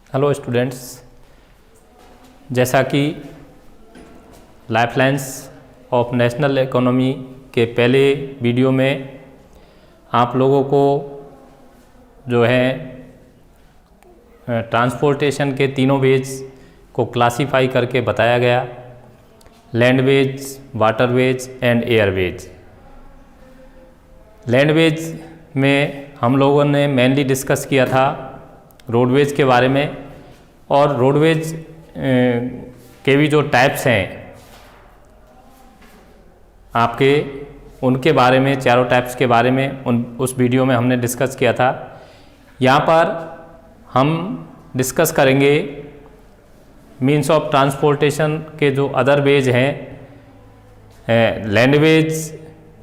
Hello students, जैसा कि lifelines of national economy के पहले वीडियो में आप लोगों को जो है ट्रांसपोर्टेशन के तीनों वेज को क्लासीफाई करके बताया गया, लैंडवेज, वाटरवेज एंड एयरवेज। लैंडवेज में हम लोगों ने मेनली डिस्कस किया था रोडवेज के बारे में, और रोडवेज के भी जो टाइप्स हैं आपके, उनके बारे में, चारों टाइप्स के बारे में उस वीडियो में हमने डिस्कस किया था। यहाँ पर हम डिस्कस करेंगे मीन्स ऑफ ट्रांसपोर्टेशन के जो अदर वेज हैं, लैंडवेज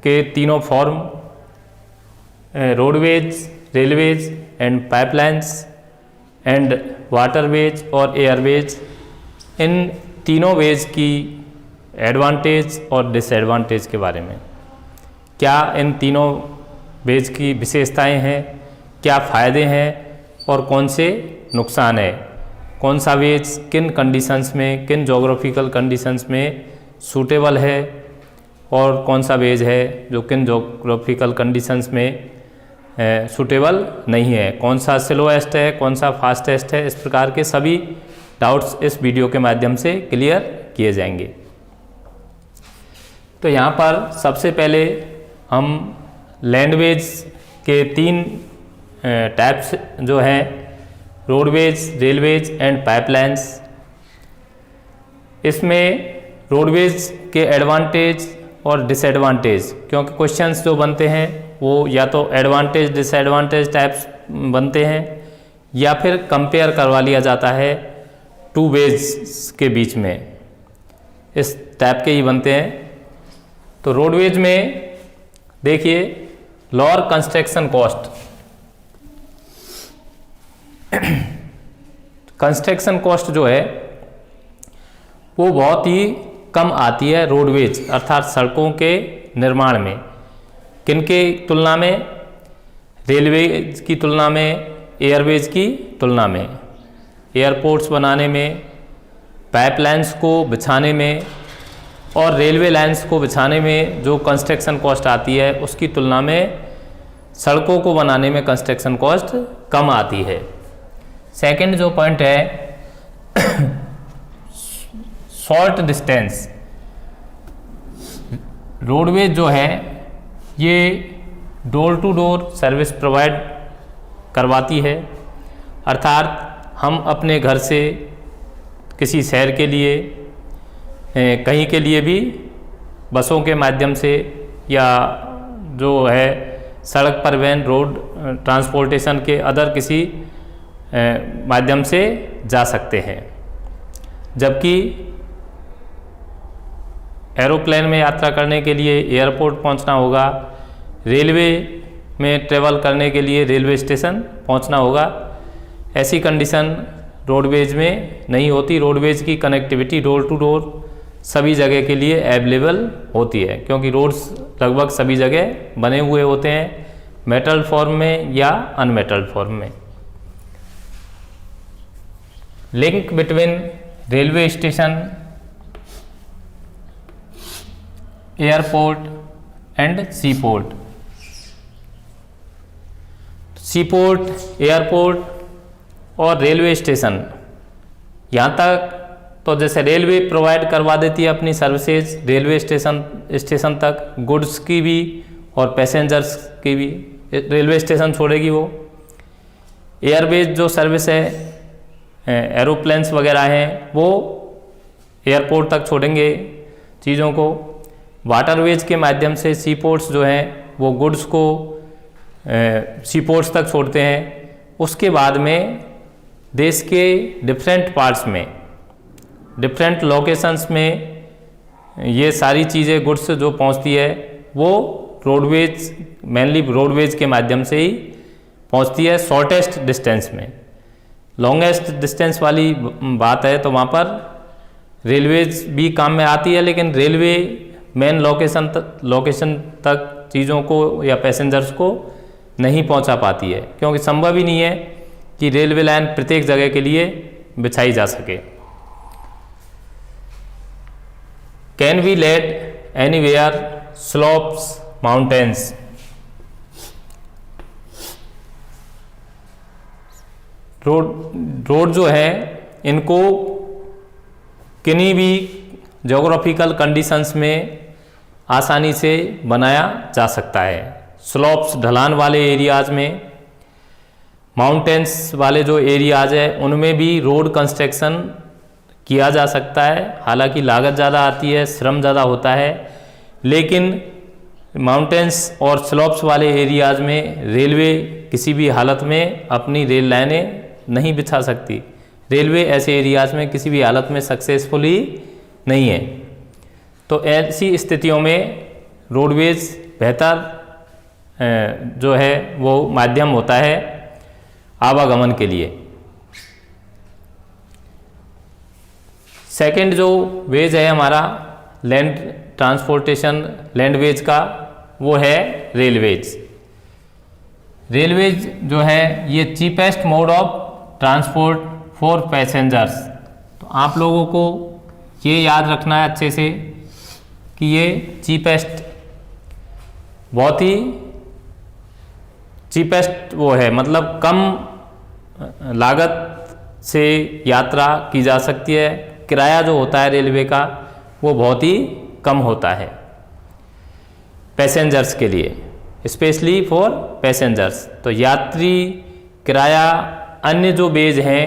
के तीनों form, roadways, railways and pipelines and waterways और एयरवेज। इन तीनों वेज की एडवांटेज और डिसएडवांटेज के बारे में, क्या इन तीनों वेज की विशेषताएं हैं, क्या फ़ायदे हैं और कौन से नुकसान है, कौन सा वेज किन कंडीशंस में, किन जोग्राफिकल कंडीशंस में सूटेबल है और कौन सा वेज है जो किन जोग्राफिकल कंडीशंस में सूटेबल नहीं है, कौन सा स्लोएस्ट है, कौन सा फास्टेस्ट है। इस प्रकार के सभी डाउट्स इस वीडियो के माध्यम से क्लियर किए जाएंगे। तो यहाँ पर सबसे पहले हम लैंडवेज के तीन टाइप्स जो हैं, रोडवेज, रेलवेज एंड पाइपलाइंस, इसमें रोडवेज के एडवांटेज और डिसएडवांटेज, क्योंकि क्वेश्चंस जो बनते हैं वो या तो एडवांटेज डिसएडवांटेज टाइप्स बनते हैं या फिर कंपेयर करवा लिया जाता है टू वेज के बीच में, इस टाइप के ही बनते हैं। तो रोडवेज में देखिए, lower construction cost, construction cost जो है वो बहुत ही कम आती है रोडवेज अर्थात सड़कों के निर्माण में। किनके तुलना में? रेलवेज की तुलना में, एयरवेज की तुलना में। एयरपोर्ट्स बनाने में, पाइपलाइंस को बिछाने में और रेलवे लाइंस को बिछाने में जो कंस्ट्रक्शन कॉस्ट आती है उसकी तुलना में सड़कों को बनाने में कंस्ट्रक्शन कॉस्ट कम आती है। सेकंड जो पॉइंट है शॉर्ट डिस्टेंस, रोडवेज जो है ये door to door service provide करवाती है, अर्थात हम अपने घर से किसी शहर के लिए, कहीं के लिए भी बसों के माध्यम से या जो है सड़क परिवहन, रोड ट्रांसपोर्टेशन के अदर किसी माध्यम से जा सकते हैं। जबकि एरोप्लेन में यात्रा करने के लिए एयरपोर्ट पहुंचना होगा, रेलवे में ट्रेवल करने के लिए रेलवे स्टेशन पहुंचना होगा। ऐसी कंडीशन रोडवेज में नहीं होती। रोडवेज की कनेक्टिविटी डोर टू डोर सभी जगह के लिए अवेलेबल होती है, क्योंकि रोड्स लगभग सभी जगह बने हुए होते हैं, मेटल फॉर्म में या अनमेटल फॉर्म में। Link between railway station, airport and C port. C port, airport और रेलवे स्टेशन, यहाँ तक तो जैसे रेलवे प्रोवाइड करवा देती है अपनी सर्विसेज रेलवे स्टेशन तक, गुड्स की भी और पैसेंजर्स की भी रेलवे स्टेशन छोड़ेगी वो। एयरवेज जो सर्विस है, एरोप्लेन्स वगैरह हैं, वो एयरपोर्ट तक छोड़ेंगे चीज़ों को। वाटरवेज के माध्यम से सीपोर्ट्स जो हैं वो गुड्स को सीपोर्ट्स तक छोड़ते हैं। उसके बाद में देश के डिफरेंट पार्ट्स में, डिफरेंट लोकेशंस में ये सारी चीज़ें, गुड्स जो पहुंचती है वो रोडवेज, मेनली रोडवेज के माध्यम से ही पहुंचती है शॉर्टेस्ट डिस्टेंस में। लॉन्गेस्ट डिस्टेंस वाली बात है तो वहाँ पर रेलवेज भी काम में आती है, लेकिन रेलवे मेन लोकेशन तक चीज़ों को या पैसेंजर्स को नहीं पहुंचा पाती है, क्योंकि संभव ही नहीं है कि रेलवे लाइन प्रत्येक जगह के लिए बिछाई जा सके। Can be laid anywhere slopes mountains. Road जो है इनको किन्हीं भी ज्योग्राफिकल कंडीशंस में आसानी से बनाया जा सकता है। स्लोप्स ढलान वाले एरियाज़ में, माउंटेन्स वाले जो एरियाज़ है उनमें भी रोड कंस्ट्रक्शन किया जा सकता है। हालांकि लागत ज़्यादा आती है, श्रम ज़्यादा होता है, लेकिन माउंटेन्स और स्लोप्स वाले एरियाज़ में रेलवे किसी भी हालत में अपनी रेल लाइनें नहीं बिछा सकती। रेलवे ऐसे एरियाज़ में किसी भी हालत में सक्सेसफुली नहीं है। तो ऐसी स्थितियों में रोडवेज बेहतर जो है वो माध्यम होता है आवागमन के लिए। सेकंड जो वेज है हमारा लैंड ट्रांसपोर्टेशन लैंडवेज का, वो है रेलवेज। रेलवेज जो है ये cheapest mode of transport for passengers. तो आप लोगों को ये याद रखना है अच्छे से कि ये चीपेस्ट, बहुत ही चीपेस्ट वो है, मतलब कम लागत से यात्रा की जा सकती है। किराया जो होता है रेलवे का वो बहुत ही कम होता है पैसेंजर्स के लिए, स्पेशली फॉर पैसेंजर्स। तो यात्री किराया अन्य जो वेज हैं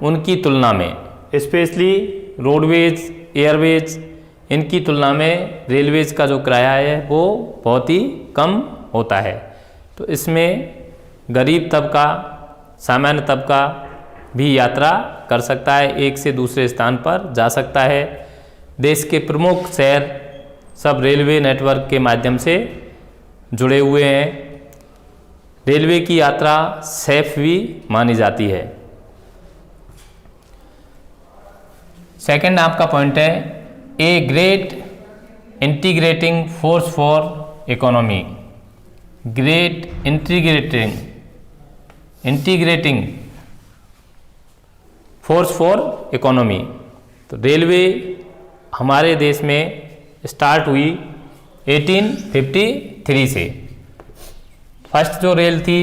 उनकी तुलना में, स्पेशली रोडवेज, एयरवेज, इनकी तुलना में रेलवेज का जो किराया है वो बहुत ही कम होता है। तो इसमें गरीब तबका, सामान्य तबका भी यात्रा कर सकता है, एक से दूसरे स्थान पर जा सकता है। देश के प्रमुख शहर सब रेलवे नेटवर्क के माध्यम से जुड़े हुए हैं। रेलवे की यात्रा सेफ भी मानी जाती है। सेकंड आपका पॉइंट है a great integrating force for economy. Great integrating force for economy. तो रेलवे हमारे देश में स्टार्ट हुई 1853 से। फर्स्ट जो रेल थी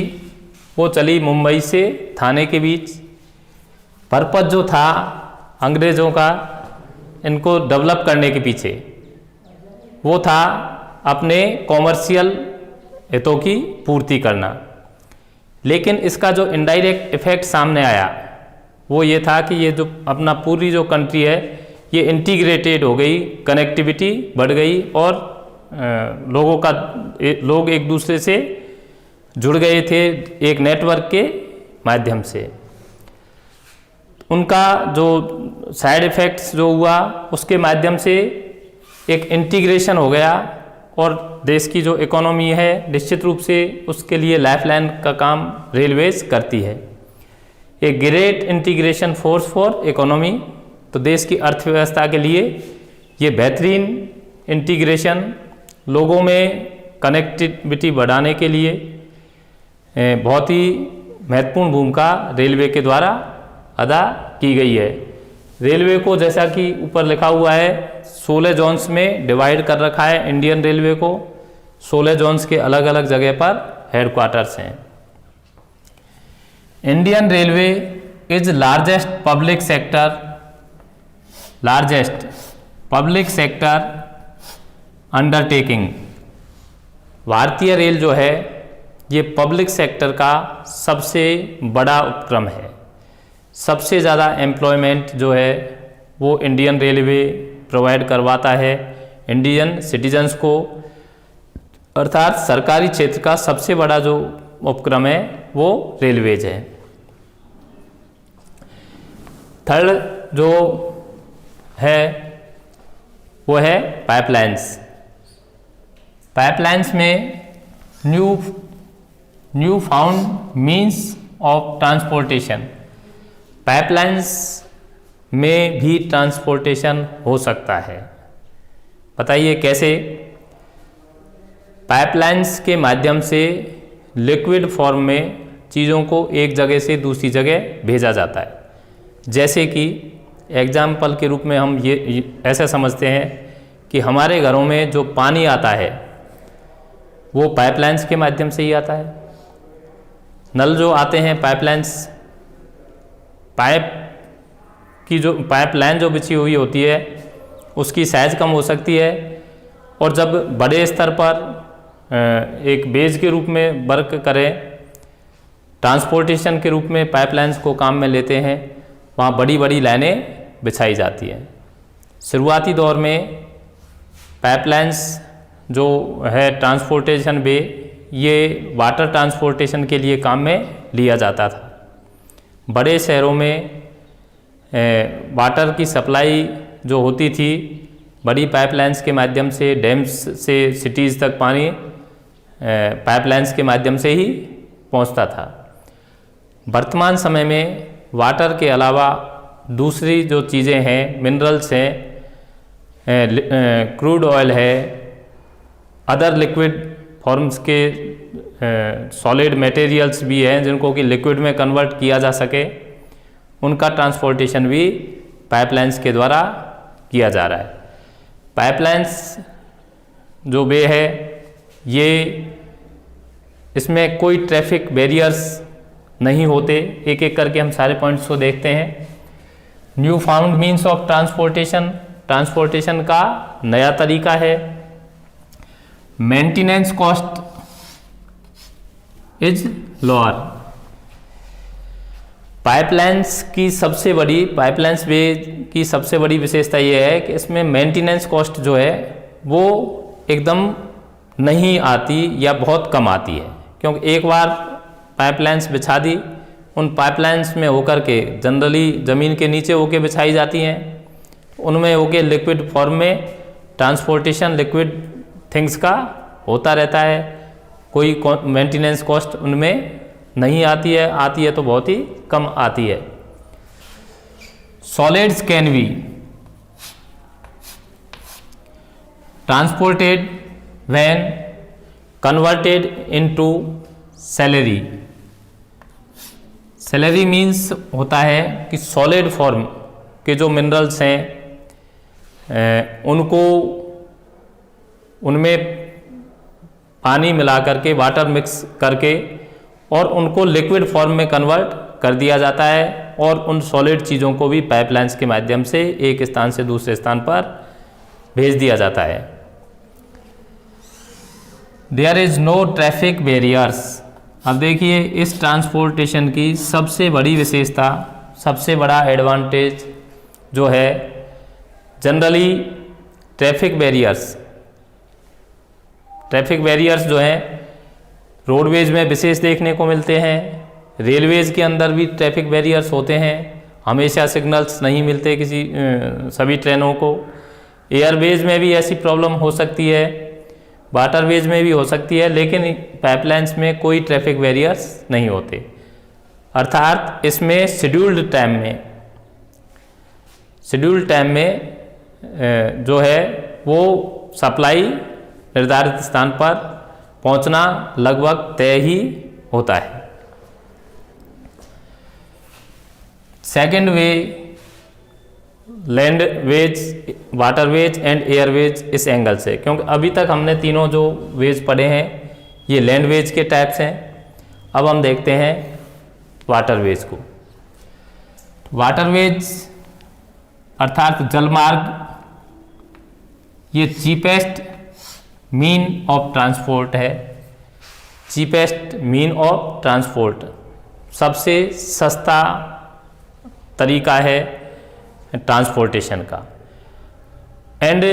वो चली मुंबई से थाने के बीच। पर्पज़ जो था अंग्रेज़ों का इनको डेवलप करने के पीछे, वो था अपने कॉमर्शियल हितों की पूर्ति करना। लेकिन इसका जो इनडायरेक्ट इफ़ेक्ट सामने आया वो ये था कि ये जो अपना पूरी जो कंट्री है ये इंटीग्रेटेड हो गई, कनेक्टिविटी बढ़ गई और लोग एक दूसरे से जुड़ गए थे एक नेटवर्क के माध्यम से। उनका जो साइड इफ़ेक्ट्स जो हुआ उसके माध्यम से एक इंटीग्रेशन हो गया और देश की जो इकोनॉमी है निश्चित रूप से उसके लिए लाइफलाइन का काम रेलवेज करती है। एक great integration force for economy, तो देश की अर्थव्यवस्था के लिए ये बेहतरीन इंटीग्रेशन, लोगों में कनेक्टिविटी बढ़ाने के लिए बहुत ही महत्वपूर्ण भूमिका रेलवे के द्वारा अदा की गई है। रेलवे को जैसा कि ऊपर लिखा हुआ है 16 जोन्स में डिवाइड कर रखा है इंडियन रेलवे को। 16 जोन्स के अलग अलग जगह पर हेडक्वार्टर्स हैं। Indian railway is largest public sector undertaking. भारतीय रेल जो है ये पब्लिक सेक्टर का सबसे बड़ा उपक्रम है। सबसे ज़्यादा एम्प्लॉयमेंट जो है वो इंडियन रेलवे प्रोवाइड करवाता है इंडियन सिटीजन्स को, अर्थात सरकारी क्षेत्र का सबसे बड़ा जो उपक्रम है वो रेलवेज है। थर्ड जो है वो है पाइपलाइंस में new found means of transportation. Pipelines में भी ट्रांसपोर्टेशन हो सकता है। बताइए कैसे? पाइपलाइंस के माध्यम से लिक्विड फॉर्म में चीज़ों को एक जगह से दूसरी जगह भेजा जाता है। जैसे कि एग्जाम्पल के रूप में हम ये ऐसे समझते हैं कि हमारे घरों में जो पानी आता है वो पाइपलाइंस के माध्यम से ही आता है। नल जो आते हैं पाइपलाइंस, पाइपलाइन जो बिछी हुई होती है उसकी साइज़ कम हो सकती है, और जब बड़े स्तर पर एक बेस के रूप में वर्क करें, ट्रांसपोर्टेशन के रूप में पाइपलाइंस को काम में लेते हैं, वहाँ बड़ी बड़ी लाइनें बिछाई जाती हैं। शुरुआती दौर में पाइपलाइंस जो है ट्रांसपोर्टेशन वे, ये वाटर ट्रांसपोर्टेशन के लिए काम में लिया जाता था। बड़े शहरों में वाटर की सप्लाई जो होती थी बड़ी पाइपलाइंस के माध्यम से, डैम्स से सिटीज़ तक पानी पाइपलाइंस के माध्यम से ही पहुंचता था। वर्तमान समय में वाटर के अलावा दूसरी जो चीज़ें हैं, मिनरल्स हैं, क्रूड ऑयल है, अदर लिक्विड फॉर्म्स के सॉलिड मटेरियल्स भी हैं जिनको कि लिक्विड में कन्वर्ट किया जा सके, उनका ट्रांसपोर्टेशन भी पाइपलाइंस के द्वारा किया जा रहा है। पाइपलाइंस जो वे है ये, इसमें कोई ट्रैफिक बैरियर्स नहीं होते। एक एक करके हम सारे पॉइंट्स को देखते हैं। New found means of transportation, transportation का नया तरीका है। Maintenance cost is lower. Pipelines वे की सबसे बड़ी विशेषता यह है कि इसमें मेंटेनेंस कॉस्ट जो है वो एकदम नहीं आती या बहुत कम आती है, क्योंकि एक बार पाइपलाइंस बिछा दी, उन पाइपलाइंस में होकर के जनरली ज़मीन के नीचे होके बिछाई जाती हैं, उनमें होके लिक्विड फॉर्म में ट्रांसपोर्टेशन लिक्विड थिंग्स का होता रहता है। कोई मेंटेनेंस कॉस्ट उनमें नहीं आती है तो बहुत ही कम आती है। Solids can be transported when converted into salary. Salary means होता है कि सॉलिड फॉर्म के जो मिनरल्स हैं उनको उनमें पानी मिला करके, वाटर मिक्स करके और उनको लिक्विड फॉर्म में कन्वर्ट कर दिया जाता है, और उन सॉलिड चीज़ों को भी पाइपलाइंस के माध्यम से एक स्थान से दूसरे स्थान पर भेज दिया जाता है। There is no traffic barriers. अब देखिए इस ट्रांसपोर्टेशन की सबसे बड़ी विशेषता, सबसे बड़ा एडवांटेज जो है, जनरली ट्रैफिक बैरियर्स जो हैं रोडवेज में विशेष देखने को मिलते हैं। रेलवेज़ के अंदर भी ट्रैफिक बैरियर्स होते हैं, हमेशा सिग्नल्स नहीं मिलते सभी ट्रेनों को। एयरवेज में भी ऐसी प्रॉब्लम हो सकती है, वाटरवेज में भी हो सकती है, लेकिन पाइपलाइंस में कोई ट्रैफिक बैरियर्स नहीं होते। अर्थात इसमें शेड्यूल्ड टाइम में जो है वो सप्लाई निर्धारित स्थान पर पहुंचना लगभग तय ही होता है। Second way, landways, waterways and airways इस एंगल से, क्योंकि अभी तक हमने तीनों जो वेज पढ़े हैं ये लैंडवेज के टाइप्स हैं। अब हम देखते हैं वाटरवेज को। वाटरवेज अर्थात जलमार्ग, ये चीपेस्ट मीन ऑफ ट्रांसपोर्ट है। चीपेस्ट मीन ऑफ ट्रांसपोर्ट, सबसे सस्ता तरीका है ट्रांसपोर्टेशन का। एंड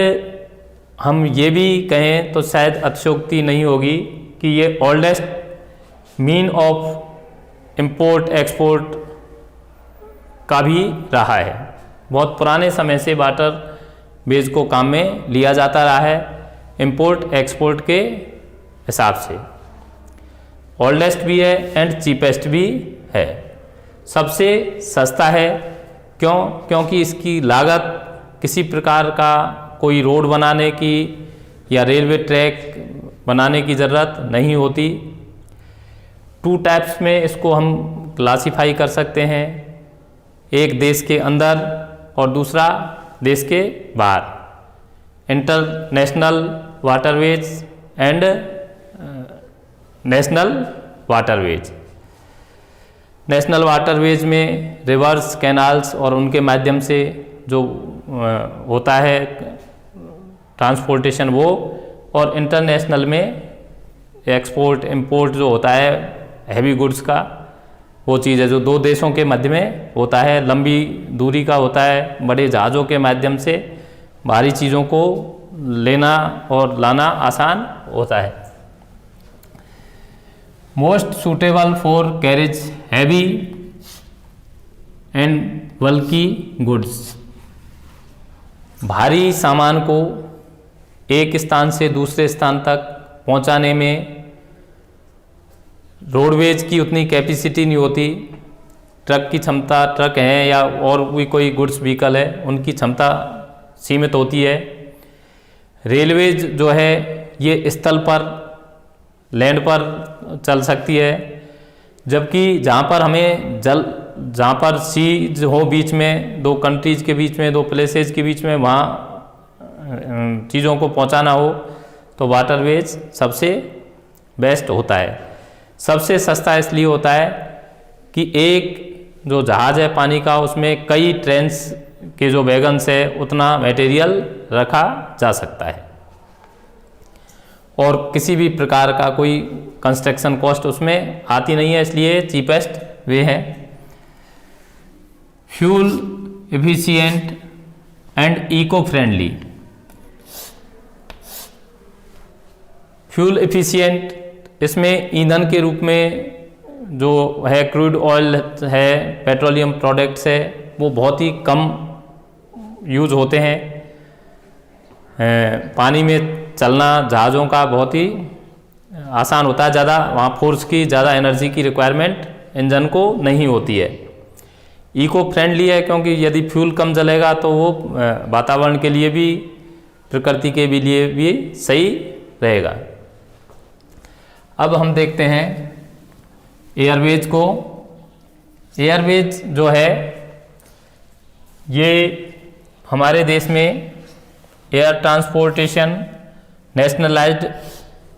हम ये भी कहें तो शायद अतिशयोक्ति नहीं होगी कि ये oldest mean of import export का भी रहा है। बहुत पुराने समय से वाटर वेज को काम में लिया जाता रहा है इंपोर्ट एक्सपोर्ट के हिसाब से। ओल्डेस्ट भी है एंड चीपेस्ट भी है। सबसे सस्ता है क्योंकि इसकी लागत किसी प्रकार का कोई रोड बनाने की या रेलवे ट्रैक बनाने की ज़रूरत नहीं होती। 2 टाइप्स में इसको हम क्लासीफाई कर सकते हैं, एक देश के अंदर और दूसरा देश के बाहर, international waterways and national waterways. National waterways में रिवर्स, कैनाल्स और उनके माध्यम से जो होता है ट्रांसपोर्टेशन वो, और इंटरनेशनल में एक्सपोर्ट इंपोर्ट जो होता है हैवी गुड्स का, वो चीज़ है जो 2 देशों के मध्य में होता है, लंबी दूरी का होता है, बड़े जहाज़ों के माध्यम से भारी चीज़ों को लेना और लाना आसान होता है। Most suitable for carriage heavy and bulky goods. भारी सामान को एक स्थान से दूसरे स्थान तक पहुंचाने में रोडवेज की उतनी कैपेसिटी नहीं होती, ट्रक की क्षमता, ट्रक हैं या और भी कोई गुड्स व्हीकल है उनकी क्षमता सीमित होती है। रेलवेज जो है ये स्थल पर, लैंड पर चल सकती है, जबकि जहाँ पर हमें जहाँ पर सी हो बीच में, 2 कंट्रीज़ के बीच में, 2 प्लेसेस के बीच में, वहाँ चीज़ों को पहुँचाना हो तो वाटरवेज सबसे बेस्ट होता है। सबसे सस्ता इसलिए होता है कि एक जो जहाज़ है पानी का, उसमें कई ट्रेन्स के जो वैगन्स है उतना मटेरियल रखा जा सकता है और किसी भी प्रकार का कोई कंस्ट्रक्शन कॉस्ट उसमें आती नहीं है, इसलिए चीपेस्ट वे है। Fuel efficient and eco friendly. Fuel efficient, इसमें ईंधन के रूप में जो है क्रूड ऑयल है, पेट्रोलियम प्रोडक्ट्स है, वो बहुत ही कम यूज़ होते हैं। पानी में चलना जहाज़ों का बहुत ही आसान होता है, ज़्यादा वहाँ फोर्स की, ज़्यादा एनर्जी की रिक्वायरमेंट इंजन को नहीं होती है। इको फ्रेंडली है क्योंकि यदि फ्यूल कम जलेगा तो वो वातावरण के लिए भी, प्रकृति के लिए भी सही रहेगा। अब हम देखते हैं एयरवेज को। एयरवेज जो है ये हमारे देश में एयर ट्रांसपोर्टेशन नेशनलाइज्ड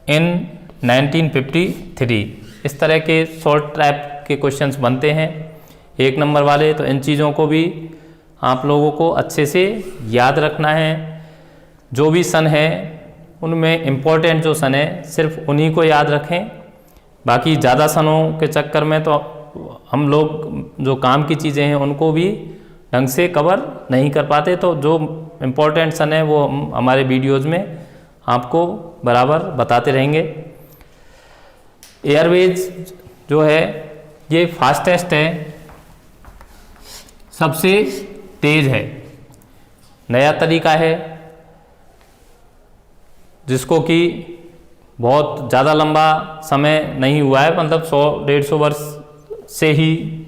इन 1953। इस तरह के शॉर्ट टाइप के क्वेश्चंस बनते हैं 1 नंबर वाले, तो इन चीज़ों को भी आप लोगों को अच्छे से याद रखना है। जो भी सन है उनमें इम्पोर्टेंट जो सन है सिर्फ उन्हीं को याद रखें, बाकी ज़्यादा सनों के चक्कर में तो हम लोग जो काम की चीज़ें हैं उनको भी ढंग से कवर नहीं कर पाते। तो जो इम्पोर्टेंट सन है वो हम हमारे वीडियोज़ में आपको बराबर बताते रहेंगे। एयरवेज जो है ये फास्टेस्ट है, सबसे तेज़ है, नया तरीका है जिसको कि बहुत ज़्यादा लंबा समय नहीं हुआ है, मतलब 100-150 वर्ष से ही,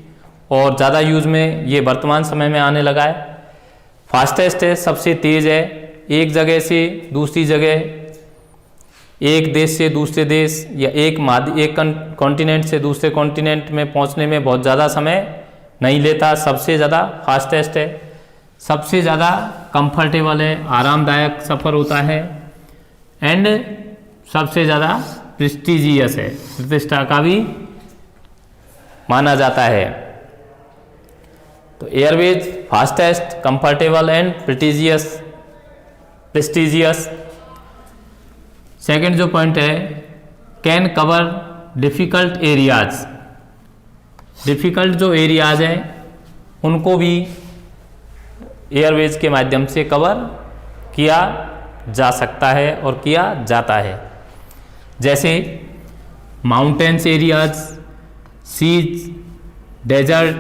और ज़्यादा यूज़ में ये वर्तमान समय में आने लगा है। फास्टेस्ट है, सबसे तेज़ है, एक जगह से दूसरी जगह, एक देश से दूसरे देश या एक कॉन्टिनेंट से दूसरे कॉन्टिनेंट में पहुंचने में बहुत ज़्यादा समय नहीं लेता, सबसे ज़्यादा फास्टेस्ट है, सबसे ज़्यादा कंफर्टेबल है, आरामदायक सफ़र होता है, एंड सबसे ज़्यादा प्रेस्टिजियस है, प्रतिष्ठा का भी माना जाता है। तो Airways fastest, comfortable and prestigious. Second जो पॉइंट है, can cover difficult areas. Difficult जो एरियाज हैं उनको भी एयरवेज के माध्यम से कवर किया जा सकता है और किया जाता है, जैसे mountains areas, seas, desert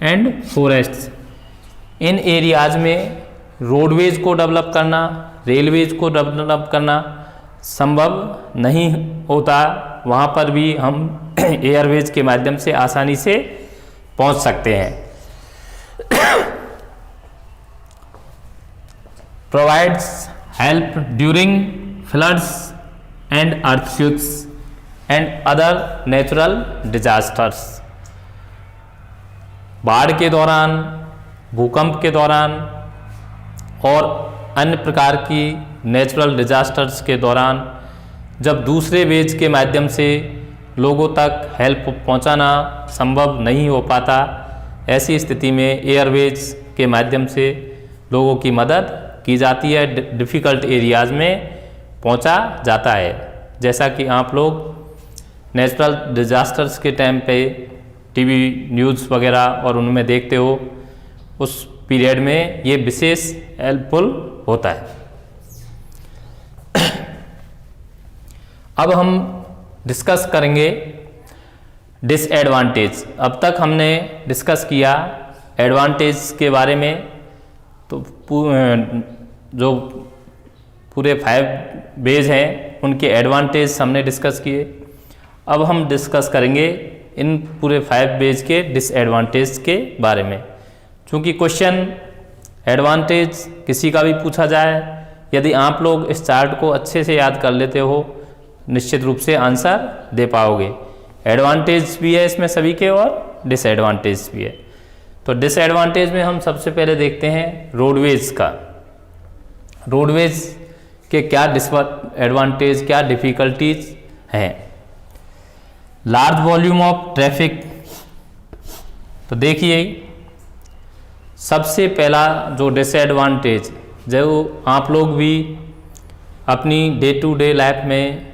and forests. इन एरियाज में रोडवेज को डेवलप करना, रेलवेज को डेवलप करना संभव नहीं होता, वहाँ पर भी हम एयरवेज के माध्यम से आसानी से पहुँच सकते हैं। Provides help during floods and earthquakes. And other natural disasters. बाढ़ के दौरान, भूकंप के दौरान और अन्य प्रकार की नेचुरल डिजास्टर्स के दौरान जब दूसरे वेज के माध्यम से लोगों तक हेल्प पहुंचाना संभव नहीं हो पाता, ऐसी स्थिति में एयरवेज के माध्यम से लोगों की मदद की जाती है, डिफ़िकल्ट एरियाज़ में पहुंचा जाता है। जैसा कि आप लोग नेचुरल डिजास्टर्स के टाइम पे टीवी न्यूज़ वगैरह और उनमें देखते हो, उस पीरियड में ये विशेष हेल्पफुल होता है। अब हम डिस्कस करेंगे डिसएडवांटेज। अब तक हमने डिस्कस किया एडवांटेज के बारे में, तो जो पूरे 5 वेज हैं उनके एडवांटेज हमने डिस्कस किए। अब हम डिस्कस करेंगे इन पूरे 5 वेज के डिसएडवांटेज के बारे में। चूँकि क्वेश्चन एडवांटेज किसी का भी पूछा जाए, यदि आप लोग इस चार्ट को अच्छे से याद कर लेते हो, निश्चित रूप से आंसर दे पाओगे। एडवांटेज भी है इसमें सभी के और डिसएडवांटेज भी है। तो डिसएडवांटेज में हम सबसे पहले देखते हैं रोडवेज का। रोडवेज के क्या डिसएडवांटेज, क्या डिफ़िकल्टीज हैं। Large volume of traffic. तो देखिए, सबसे पहला जो डिसएडवांटेज, जो आप लोग भी अपनी डे टू डे लाइफ में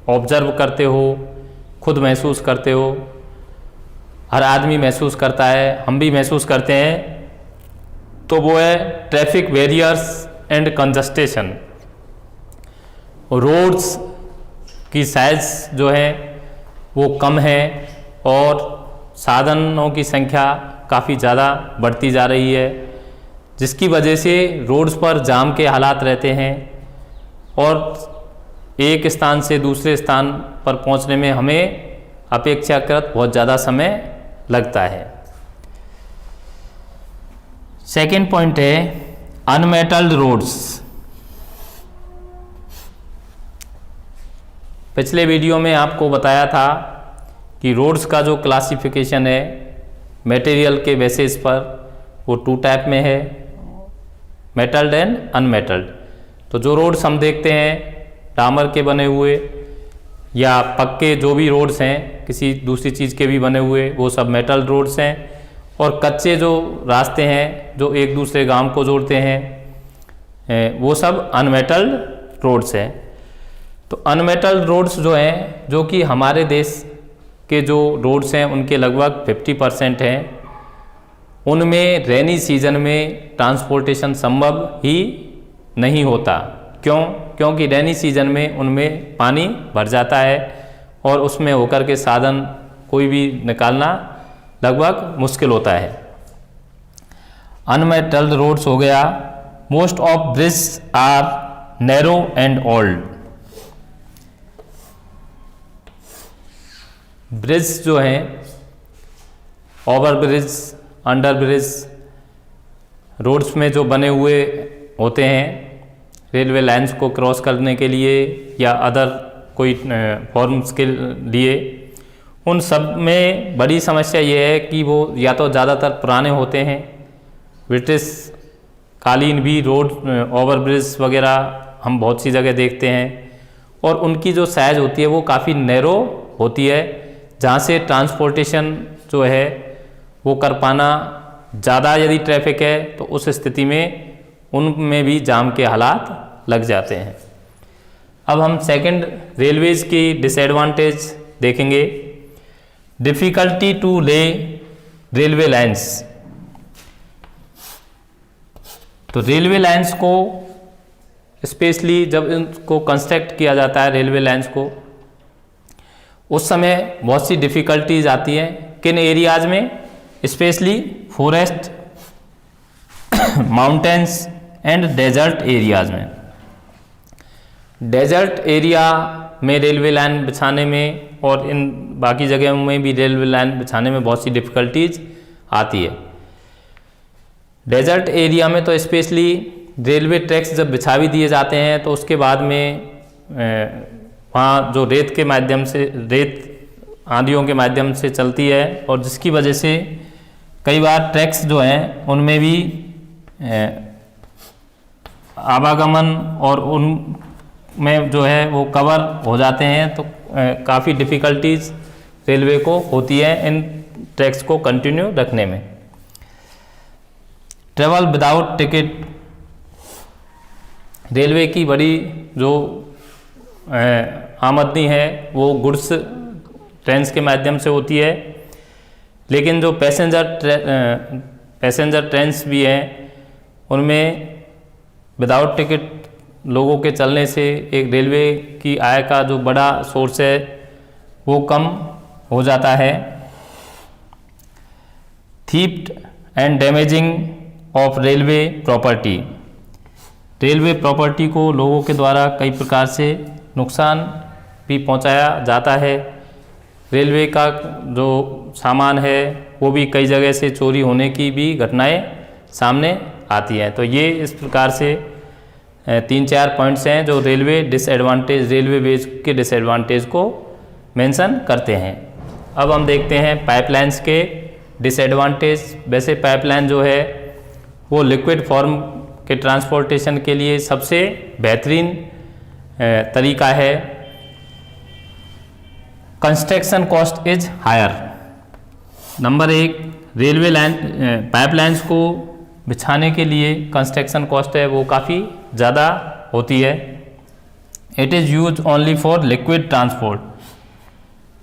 ऑब्जर्व करते हो, खुद महसूस करते हो, हर आदमी महसूस करता है, हम भी महसूस करते हैं, तो वो है ट्रैफिक बैरियर्स एंड कंजस्टेशन। रोड्स की साइज जो है वो कम है और साधनों की संख्या काफ़ी ज़्यादा बढ़ती जा रही है, जिसकी वजह से रोड्स पर जाम के हालात रहते हैं और एक स्थान से दूसरे स्थान पर पहुंचने में हमें अपेक्षाकृत बहुत ज़्यादा समय लगता है। सेकेंड पॉइंट है अनमेटल्ड रोड्स। पिछले वीडियो में आपको बताया था कि रोड्स का जो क्लासिफिकेशन है मटेरियल के बेसिस पर, वो 2 टाइप में है, मेटल्ड एंड अनमेटल्ड। तो जो रोड्स हम देखते हैं डामर के बने हुए या पक्के जो भी रोड्स हैं, किसी दूसरी चीज़ के भी बने हुए, वो सब मेटल रोड्स हैं। और कच्चे जो रास्ते हैं जो एक दूसरे गांव को जोड़ते हैं, वो सब अनमेटल्ड रोड्स हैं। तो अनमेटल्ड रोड्स जो हैं, जो कि हमारे देश के जो रोड्स हैं उनके लगभग 50% हैं, उनमें रेनी सीजन में ट्रांसपोर्टेशन संभव ही नहीं होता। क्यों? क्योंकि रेनी सीजन में उनमें पानी भर जाता है और उसमें होकर के साधन कोई भी निकालना लगभग मुश्किल होता है। अनमेटल्ड रोड्स हो गया। Most of bridge are narrow and old. Bridge जो हैं, over bridge, under bridge, roads में जो बने हुए होते हैं रेलवे लाइंस को क्रॉस करने के लिए या अदर कोई फॉर्म्स के लिए, उन सब में बड़ी समस्या ये है कि वो या तो ज़्यादातर पुराने होते हैं, ब्रिटिश कालीन भी रोड ओवर ब्रिज वगैरह हम बहुत सी जगह देखते हैं, और उनकी जो साइज़ होती है वो काफ़ी नैरो होती है, जहाँ से ट्रांसपोर्टेशन जो है वो कर पाना, ज़्यादा यदि ट्रैफिक है तो उस स्थिति में उनमें भी जाम के हालात लग जाते हैं। अब हम सेकंड रेलवेज़ की डिसएडवांटेज देखेंगे। डिफ़िकल्टी टू ले रेलवे लाइंस। तो रेलवे लाइंस को स्पेशली जब इनको कंस्ट्रक्ट किया जाता है रेलवे लाइंस को, उस समय बहुत सी डिफ़िकल्टीज आती हैं। किन एरियाज़ में? Specially forest, mountains and desert areas में। डेजर्ट एरिया में रेलवे लाइन बिछाने में और इन बाकी जगहों में भी रेलवे लाइन बिछाने में बहुत सी डिफ़िकल्टीज आती है। डेजर्ट एरिया में तो स्पेशली रेलवे ट्रैक्स जब बिछा भी दिए जाते हैं तो उसके बाद में वहाँ जो रेत के माध्यम से, रेत आंधियों के माध्यम से चलती है, और जिसकी वजह से कई बार ट्रैक्स जो हैं उनमें भी आवागमन और उनमें जो है वो कवर हो जाते हैं, तो काफ़ी डिफ़िकल्टीज रेलवे को होती है इन ट्रैक्स को कंटिन्यू रखने में। ट्रेवल विदाउट टिकट, रेलवे की बड़ी जो आमदनी है वो गुड्स ट्रेन्स के माध्यम से होती है, लेकिन जो पैसेंजर ट्रेन्स भी हैं उनमें विदाउट टिकट लोगों के चलने से एक रेलवे की आय का जो बड़ा सोर्स है वो कम हो जाता है। Theft and damaging of railway property, railway property को लोगों के द्वारा कई प्रकार से नुकसान भी पहुंचाया जाता है। रेलवे का जो सामान है वो भी कई जगह से चोरी होने की भी घटनाएं सामने आती हैं। तो ये इस प्रकार से 3-4 पॉइंट्स हैं जो रेलवे डिसएडवांटेज, रेलवे वेज के डिसएडवांटेज को मेंशन करते हैं। अब हम देखते हैं पाइपलाइंस के डिसएडवांटेज। वैसे पाइपलाइन जो है वो लिक्विड फॉर्म के ट्रांसपोर्टेशन के लिए सबसे बेहतरीन तरीका है। Construction cost is higher. Number 1, railway line pipelines को बिछाने के लिए कंस्ट्रक्शन कॉस्ट है वो काफ़ी ज़्यादा होती है। It is use only for liquid transport.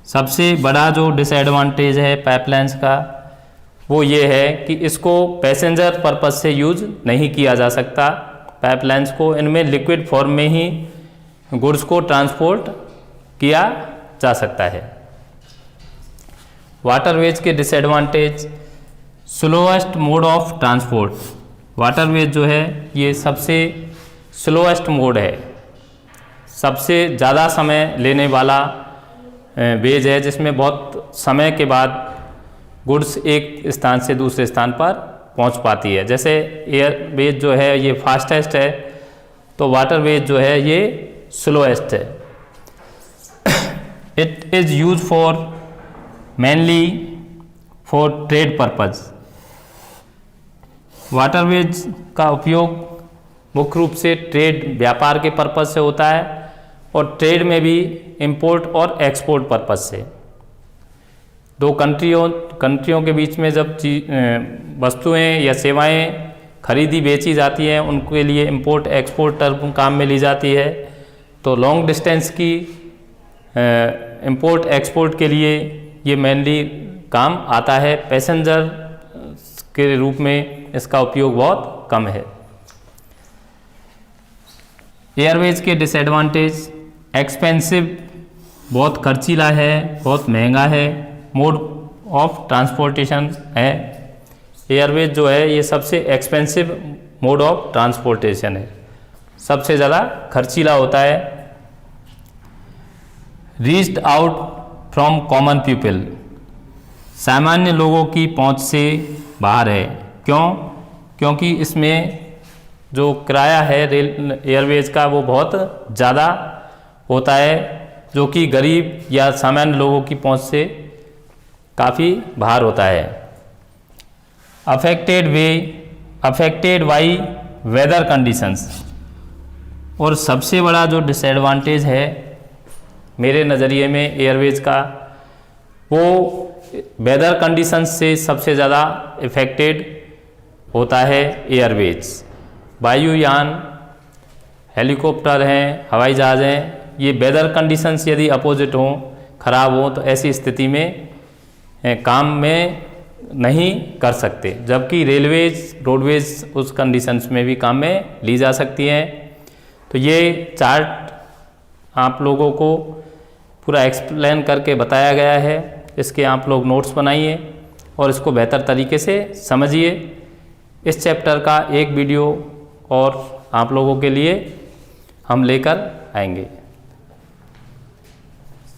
सबसे बड़ा जो डिसएडवांटेज है पाइपलाइंस का वो ये है कि इसको पैसेंजर पर्पस से यूज नहीं किया जा सकता। पाइपलाइंस को, इनमें लिक्विड फॉर्म में ही गुड्स को ट्रांसपोर्ट किया जा सकता है। वाटरवेज के disadvantage, slowest mode of transport. Waterways जो है ये सबसे स्लोएस्ट मोड है, सबसे ज़्यादा समय लेने वाला वेज है, जिसमें बहुत समय के बाद गुड्स एक स्थान से दूसरे स्थान पर पहुंच पाती है। जैसे एयरवेज जो है ये फास्टेस्ट है, तो वाटरवेज जो है ये स्लोएस्ट है। It is use for mainly for trade purpose. Waterways का उपयोग मुख्य रूप से ट्रेड, व्यापार के पर्पज़ से होता है, और ट्रेड में भी इंपोर्ट और एक्सपोर्ट पर्पज़ से। दो कंट्रियों के बीच में जब वस्तुएं या सेवाएं खरीदी बेची जाती हैं, उनके लिए इंपोर्ट एक्सपोर्ट टर्म काम में ली जाती है। तो लॉन्ग डिस्टेंस की इंपोर्ट एक्सपोर्ट के लिए ये मेनली काम आता है। पैसेंजर के रूप में इसका उपयोग बहुत कम है। एयरवेज के डिसएडवांटेज, एक्सपेंसिव, बहुत खर्चीला है, बहुत महंगा है, मोड ऑफ ट्रांसपोर्टेशन है। एयरवेज जो है ये सबसे एक्सपेंसिव मोड ऑफ ट्रांसपोर्टेशन है, सबसे ज़्यादा खर्चीला होता है। Reached out from common people, सामान्य लोगों की पहुंच से बाहर है। क्यों? क्योंकि इसमें जो किराया है एयरवेज का वो बहुत ज़्यादा होता है, जो कि गरीब या सामान्य लोगों की पहुंच से काफ़ी बाहर होता है। अफेक्टेड बाई वेदर कंडीशंस, और सबसे बड़ा जो डिसएडवांटेज है मेरे नज़रिए में एयरवेज का, वो वेदर कंडीशंस से सबसे ज़्यादा इफ़ेक्टेड होता है एयरवेज। वायुयान, हेलीकॉप्टर हैं, हवाई जहाज़ हैं, ये वेदर कंडीशंस यदि अपोजिट हों, ख़राब हों, तो ऐसी स्थिति में काम में नहीं कर सकते, जबकि रेलवेज, रोडवेज उस कंडीशंस में भी काम में ली जा सकती हैं। तो ये चार्ट आप लोगों को पूरा एक्सप्लेन करके बताया गया है। इसके आप लोग नोट्स बनाइए और इसको बेहतर तरीके से समझिए। इस चैप्टर का एक वीडियो और आप लोगों के लिए हम लेकर आएंगे।